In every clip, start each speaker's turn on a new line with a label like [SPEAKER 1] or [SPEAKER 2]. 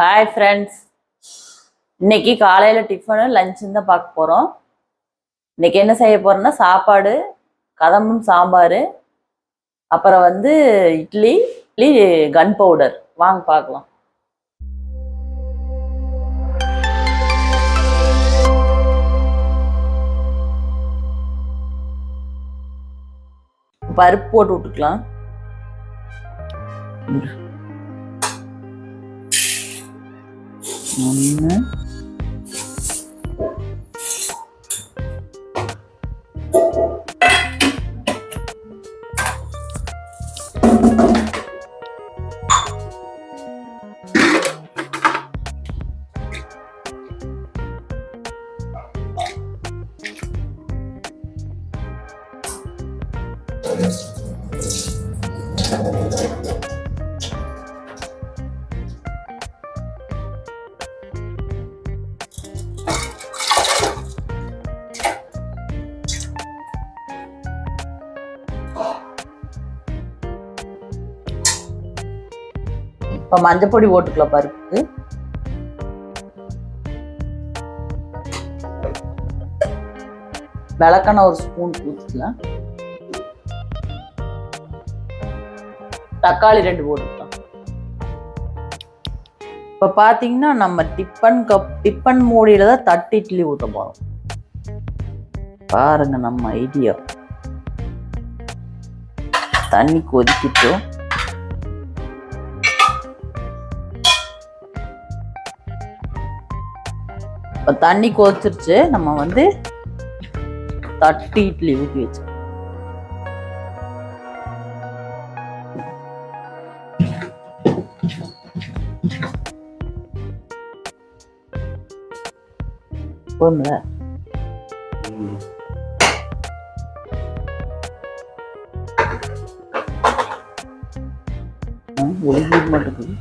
[SPEAKER 1] Hi friends, இன்னைக்கு காலையில் tiffin லஞ்சுன்னு தான் பார்க்க போகிறோம். இன்னைக்கு என்ன செய்ய போகிறோன்னா சாப்பாடு, கதம்பம் சாம்பார், அப்புறம் இட்லி கன் பவுடர். வாங்க பார்க்கலாம். பருப்பு போட்டு விட்டுக்கலாம். ஒன்று, இப்போ மஞ்சப்பொடி போட்டுக்கலாம். பருப்புக்கு விளக்கெண்ணெய் ஒரு ஸ்பூன் ஊற்றிக்கலாம். தக்காளி 2 போட்டுக்கலாம். இப்போ பார்த்தீங்கன்னா நம்ம டிஃபன் மூடியில தான் தட்டு இட்லி ஊற்ற போகிறோம். பாருங்க நம்ம ஐடியா. தண்ணி கொதிக்கிட்டோம். இப்போ தண்ணி கொதிச்சிருச்சு. நம்ம தட்டு இட்லி ஊற்றி வச்சு போதும்ல. ஒழுங்கி மாட்டேங்குது.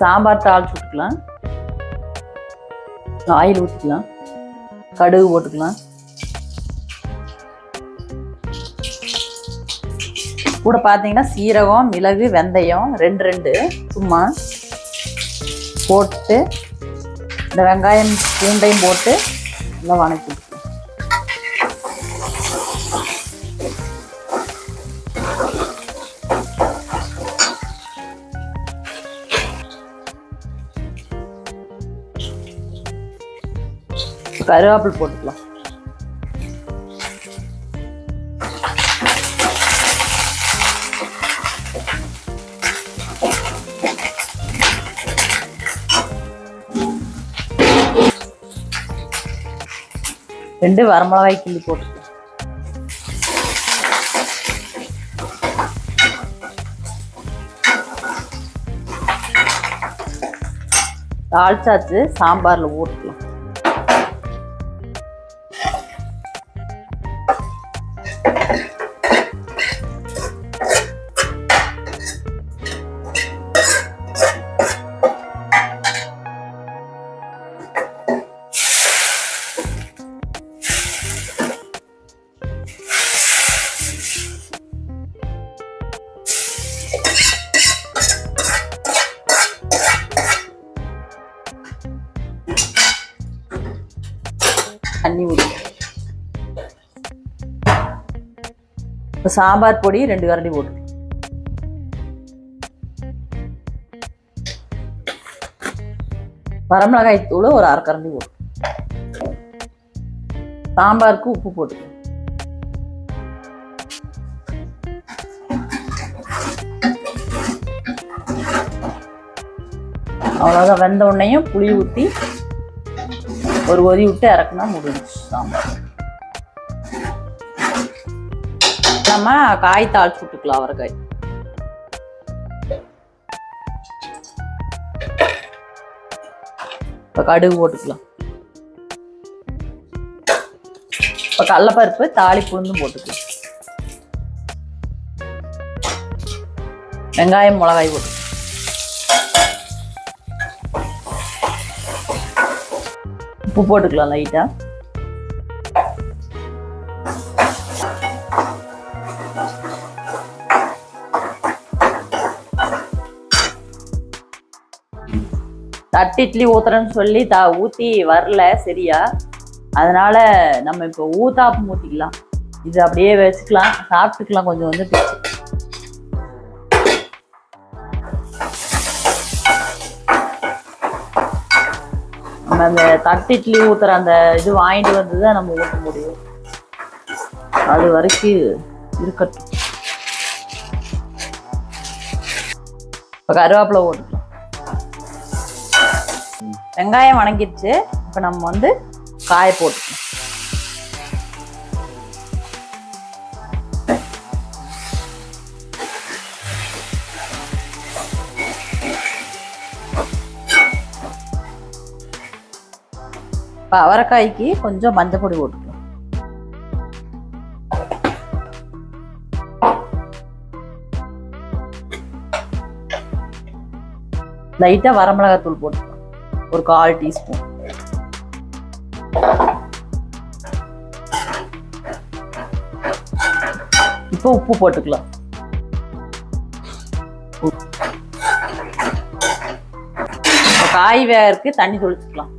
[SPEAKER 1] சாம்பார் தாளிச்சு விட்டுக்கலாம். ஆயில் ஊற்றிக்கலாம். கடுகு போட்டுக்கலாம். கூட பார்த்தீங்கன்னா சீரகம், மிளகு, வெந்தயம் 2 சும்மா போட்டு இந்த வெங்காயம் பூண்டையும் போட்டு நல்லா வணக்கி கருவேப்பிலை போட்டுக்கலாம். ரெண்டு வரமிளகாய் கிள்ளி போட்டுக்கலாம். தாளிச்சாச்சு, சாம்பார்ல ஊற்றிக்கலாம். இப்போ சாம்பார் பொடி 2 கரண்டி போட்டு, வரமிளகாய் தூள் ஒரு 1/2 கரண்டி போட்டு, சாம்பாருக்கு உப்பு போட்டு, அவ்வளோதான். வெந்த உடனேயும் புளி ஊற்றி ஒரு கொதி விட்டு இறக்குனா முடிஞ்சிச்சு சாம்பார். நம்ம காய் தாளிச்சு விட்டுக்கலாம். அவரைக்காய் இப்போ கடுகு போட்டுக்கலாம். இப்போ கடலைப்பருப்பு தாளிப்பு உளுந்தும் போட்டுக்கலாம். வெங்காயம் மிளகாய் போட்டு, உப்பு போட்டுக்கலாம் லைட்டா. தட்டு இட்லி ஊத்துறேன்னு சொல்லி ஊத்தி வரல சரியா, அதனால நம்ம இப்போ ஊத்தாப்பம் ஊத்திக்கலாம். இது அப்படியே வச்சுக்கலாம், சாப்பிட்டுக்கலாம். கொஞ்சம் வந்து நம்ம அந்த தட்டு இட்லி ஊத்துற அந்த இது வாங்கிட்டு வந்துதான் நம்ம ஊற்ற முடியும். அது வரைக்கும் இருக்கட்டும். இப்போ கருவேப்பிலை போட்டுக்கலாம். வெங்காயம் வணங்கிடுச்சு. இப்போ நம்ம வந்து காய போட்டுக்கலாம். இப்போ அவரைக்காய்க்கு கொஞ்சம் மஞ்சள் பொடி போட்டுக்கலாம். லைட்டா வரமிளகாய் தூள் போட்டுக்கலாம், ஒரு 1/4 டீஸ்பூன். இப்போ உப்பு போட்டுக்கலாம். காய் வேகருக்கு தண்ணி தொளிச்சுக்கலாம்.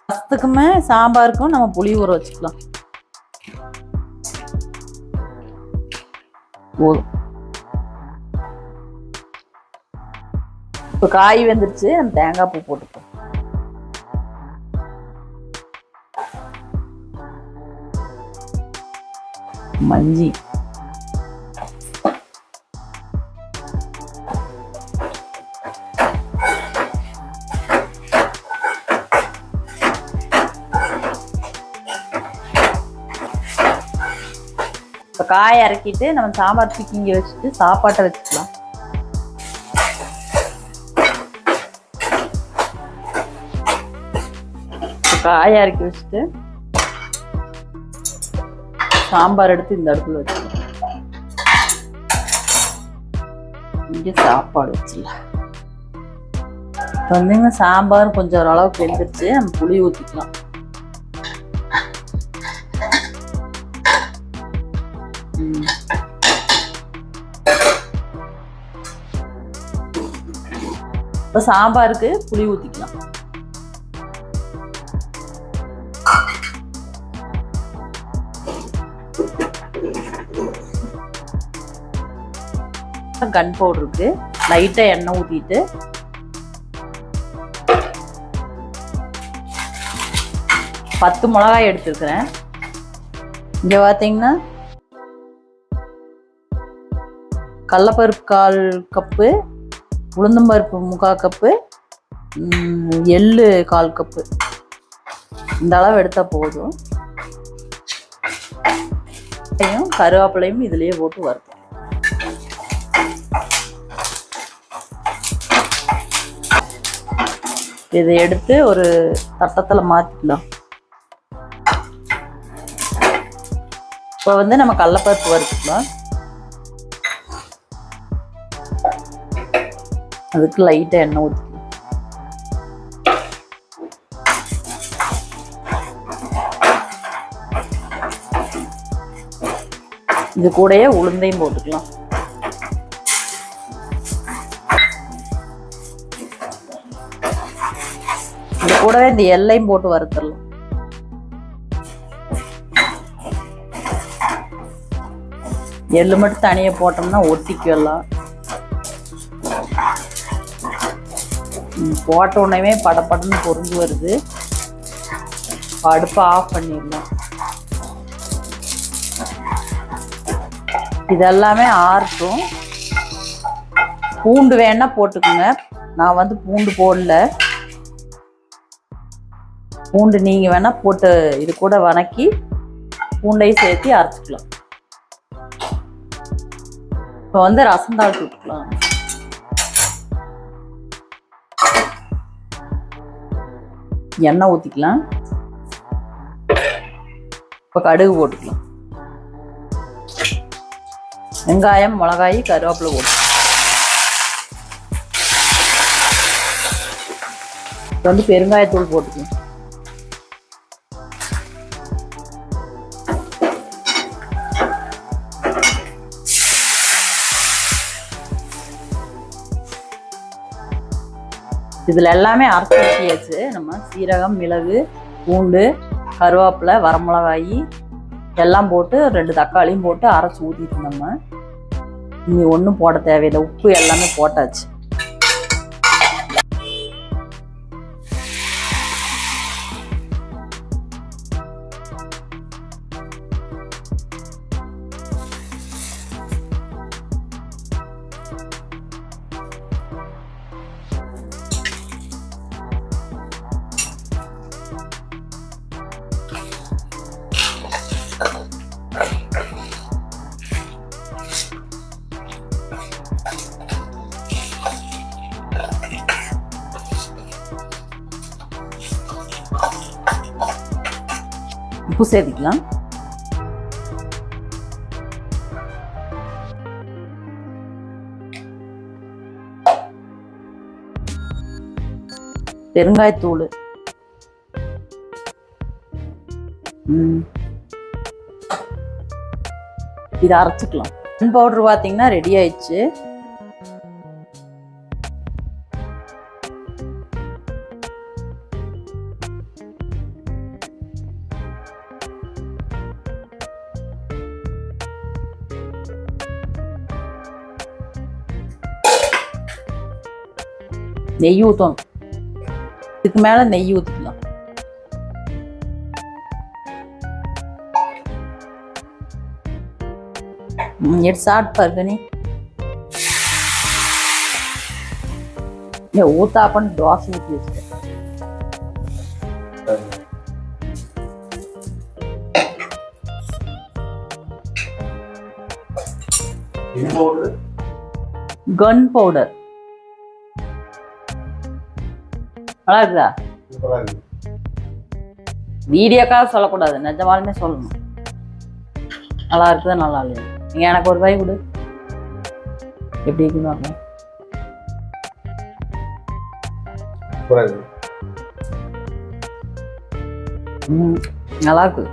[SPEAKER 1] ரசத்துக்குமே சாம்பாருக்கும் நம்ம புளி ஊற வச்சுக்கலாம். இப்போ காய் வெந்துருச்சு. நம்ம தேங்காய் பூ போட்டுக்கலாம். மஞ்சி, இப்போ காய் இறக்கிட்டு நம்ம சாம்பார் தூக்கி இங்கே வச்சுட்டு சாப்பாட்டை வச்சுக்கலாம். காய் இறக்கி வச்சுட்டு சாம்பார் எடுத்து இந்த அடுப்புல வச்சுக்கலாம். இங்கே சாப்பாடு வச்சுக்கலாம். இப்போ வந்துங்க சாம்பார் கொஞ்சம் ஓரளவுக்கு வெந்துருச்சு. நம்ம புளி ஊற்றிக்கலாம். இப்போ சாம்பாருக்கு புளி ஊற்றிக்கலாம். கன் பவுடருக்கு லைட்டா எண்ணெய் ஊத்திட்டு பத்து மிளகாய் எடுத்துருக்கிறேன். இங்க பாத்தீங்கன்னா கடலைப்பருப்பு 1/4 கப்பு, உளுந்தம்பருப்பு 3/4 கப்பு, எள்ளு 1/4 கப்பு. இந்த அளவு எடுத்தா போதும். கருவேப்பிலையும் இதுலயே போட்டு வறுப்போம். இதை எடுத்து ஒரு தட்டத்துல மாத்திக்கலாம். இப்போ வந்து நம்ம கடலைப்பருப்பு வறுத்துக்கலாம். அதுக்கு லைட்டா எண்ணெய் ஊற்றிக்கலாம். இது கூடயே உளுந்தையும் போட்டுக்கலாம். இது கூடவே இந்த எல்லையும் போட்டு வறுத்துடலாம். எள்ளு மட்டும் தனியாக போட்டோம்னா ஒட்டிக்கலாம். போட்ட உடனே படப்படன்னு பொருந்து வருது. அடுப்பை ஆஃப் பண்ணிடலாம். இதெல்லாமே ஆறட்டும். பூண்டு வேணா போட்டுக்கோங்க. நான் வந்து பூண்டு போடல. பூண்டு நீங்க வேணா போட்டு இது கூட வணக்கி பூண்டையும் சேர்த்து அரைச்சிக்கலாம். இப்போ வந்து ரசம் தாளிச்சு விட்டுக்கலாம். எண்ணெய் ஊற்றிக்கலாம். இப்போ கடுகு போட்டுக்கலாம். வெங்காயம், மிளகாய், கருவேப்பிலை போட்டு வந்து பெருங்காயத்தூள் போட்டுக்கலாம். இதுல எல்லாமே அரைச்சி ஊற்றியாச்சு. நம்ம சீரகம், மிளகு, பூண்டு, கருவேப்பிலை, வரமிளகாய் எல்லாம் போட்டு 2 தக்காளியும் போட்டு அரைச்சி ஊற்றிட்டு நம்ம இனி ஒன்றும் போட தேவையில்லை. உப்பு எல்லாமே போட்டாச்சு. உப்பு சேர்த்துக்கலாம். பெருங்காயத்தூள், இதை அரைச்சிக்கலாம். பவுடர் பார்த்தீங்கன்னா ரெடி ஆயிடுச்சு. நெய் ஊற்றணும். இதுக்கு மேல நெய் ஊற்றிக்கலாம். எடுத்து சாப்பிட்டு பாருங்க. நீ ஊத்தாப்பன்னு தோசை ஊற்றி வச்சுட்டேன். கன் பவுடர் நல்லா இருக்குதா? வீடியோக்காக சொல்லக்கூடாது, நிஜமாலுமே சொல்லணும். நல்லா இருக்குதா நல்லா இல்லையா? நீங்க எனக்கு ஒரு ரூபாய் கொடு. எப்படி இருக்குன்னு நல்லா இருக்கு.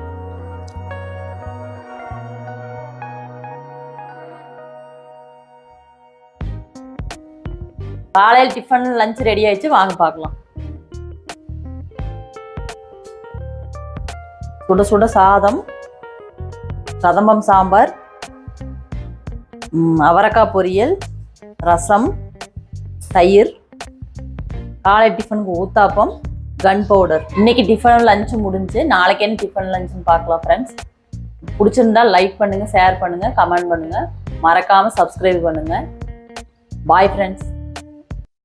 [SPEAKER 1] காலையில் டிஃபன் லஞ்ச் ரெடி ஆயிடுச்சு. வாங்க பார்க்கலாம். சுட சுட சாதம், கதம்பம் சாம்பார், அவரைக்காய் பொரியல், ரசம், தயிர், காலை டிஃபனுக்கு ஊத்தாப்பம், கன் பவுடர். இன்னைக்கு டிஃபன் லஞ்ச் முடிஞ்சு. நாளைக்கு என்ன டிஃபன் லஞ்சுன்னு பார்க்கலாம் ஃப்ரெண்ட்ஸ். பிடிச்சிருந்தா லைக் பண்ணுங்க, ஷேர் பண்ணுங்க, கமெண்ட் பண்ணுங்க, மறக்காம சப்ஸ்கிரைப் பண்ணுங்க. Bye friends.